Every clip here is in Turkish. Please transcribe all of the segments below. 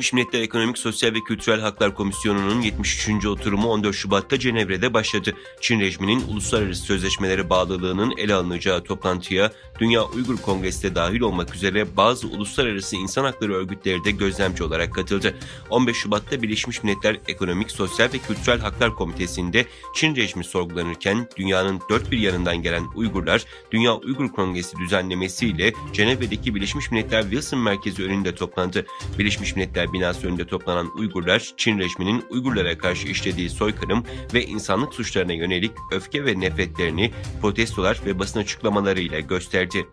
Birleşmiş Milletler Ekonomik, Sosyal ve Kültürel Haklar Komisyonu'nun 73. oturumu 14 Şubat'ta Cenevre'de başladı. Çin rejiminin uluslararası sözleşmelere bağlılığının ele alınacağı toplantıya Dünya Uygur Kongresi de dahil olmak üzere bazı uluslararası insan hakları örgütleri de gözlemci olarak katıldı. 15 Şubat'ta Birleşmiş Milletler Ekonomik, Sosyal ve Kültürel Haklar Komitesi'nde Çin rejimi sorgulanırken dünyanın dört bir yanından gelen Uygurlar, Dünya Uygur Kongresi düzenlemesiyle Cenevre'deki Birleşmiş Milletler Wilson Merkezi önünde toplandı. Birleşmiş Milletler binası önünde toplanan Uygurlar, Çin rejiminin Uygurlara karşı işlediği soykırım ve insanlık suçlarına yönelik öfke ve nefretlerini protestolar ve basın açıklamalarıyla gösterdi.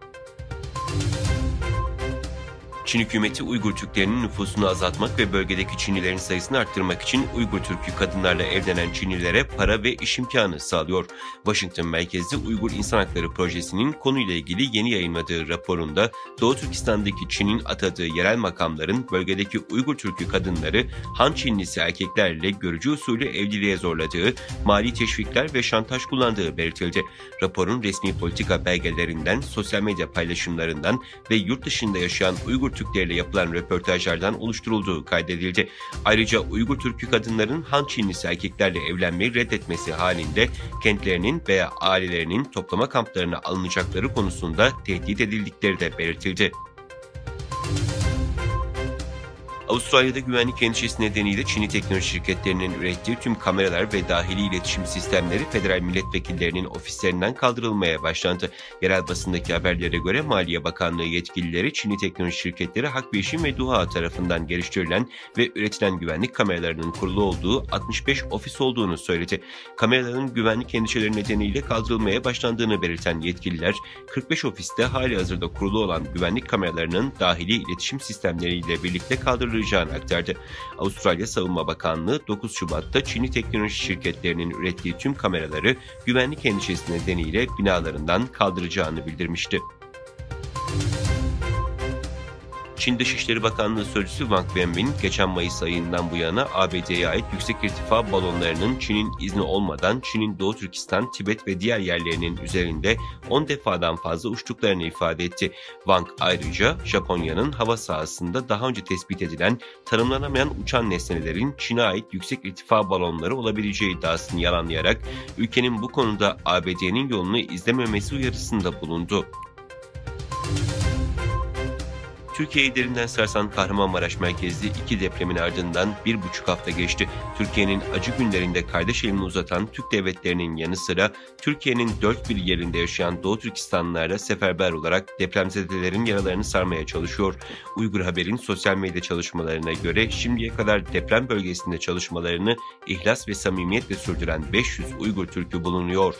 Çin hükümeti Uygur Türklerinin nüfusunu azaltmak ve bölgedeki Çinlilerin sayısını arttırmak için Uygur Türk'ü kadınlarla evlenen Çinlilere para ve iş imkanı sağlıyor. Washington merkezli Uygur İnsan Hakları Projesi'nin konuyla ilgili yeni yayınladığı raporunda Doğu Türkistan'daki Çin'in atadığı yerel makamların bölgedeki Uygur Türk'ü kadınları Han Çinlisi erkeklerle görücü usulü evliliğe zorladığı, mali teşvikler ve şantaj kullandığı belirtildi. Raporun resmi politika belgelerinden, sosyal medya paylaşımlarından ve yurt dışında yaşayan Uygur Türklerle yapılan röportajlardan oluşturulduğu kaydedildi. Ayrıca Uygur Türk'ü kadınların Han Çinlisi erkeklerle evlenmeyi reddetmesi halinde kentlerinin veya ailelerinin toplama kamplarına alınacakları konusunda tehdit edildikleri de belirtildi. Avustralya'da güvenlik endişesi nedeniyle Çinli teknoloji şirketlerinin ürettiği tüm kameralar ve dahili iletişim sistemleri federal milletvekillerinin ofislerinden kaldırılmaya başlandı. Yerel basındaki haberlere göre Maliye Bakanlığı yetkilileri Çinli teknoloji şirketleri Hakbişim ve Duha tarafından geliştirilen ve üretilen güvenlik kameralarının kurulu olduğu 65 ofis olduğunu söyledi. Kameraların güvenlik endişeleri nedeniyle kaldırılmaya başlandığını belirten yetkililer, 45 ofiste halihazırda kurulu olan güvenlik kameralarının dahili iletişim sistemleriyle birlikte kaldırılacağını aktardı. Avustralya Savunma Bakanlığı 9 Şubat'ta Çinli teknoloji şirketlerinin ürettiği tüm kameraları güvenlik endişesi nedeniyle binalarından kaldıracağını bildirmişti. Çin Dışişleri Bakanlığı Sözcüsü Wang Wenbin, geçen Mayıs ayından bu yana ABD'ye ait yüksek irtifa balonlarının Çin'in izni olmadan Çin'in Doğu Türkistan, Tibet ve diğer yerlerinin üzerinde 10 defadan fazla uçtuklarını ifade etti. Wang ayrıca Japonya'nın hava sahasında daha önce tespit edilen tanımlanamayan uçan nesnelerin Çin'e ait yüksek irtifa balonları olabileceği iddiasını yalanlayarak ülkenin bu konuda ABD'nin yolunu izlememesi uyarısında bulundu. Türkiye'yi derinden sarsan Kahramanmaraş merkezli iki depremin ardından 1,5 hafta geçti. Türkiye'nin acı günlerinde kardeş elini uzatan Türk devletlerinin yanı sıra Türkiye'nin dört bir yerinde yaşayan Doğu Türkistanlılar da seferber olarak depremzedelerin yaralarını sarmaya çalışıyor. Uygur Haber'in sosyal medya çalışmalarına göre şimdiye kadar deprem bölgesinde çalışmalarını ihlas ve samimiyetle sürdüren 500 Uygur Türk'ü bulunuyor.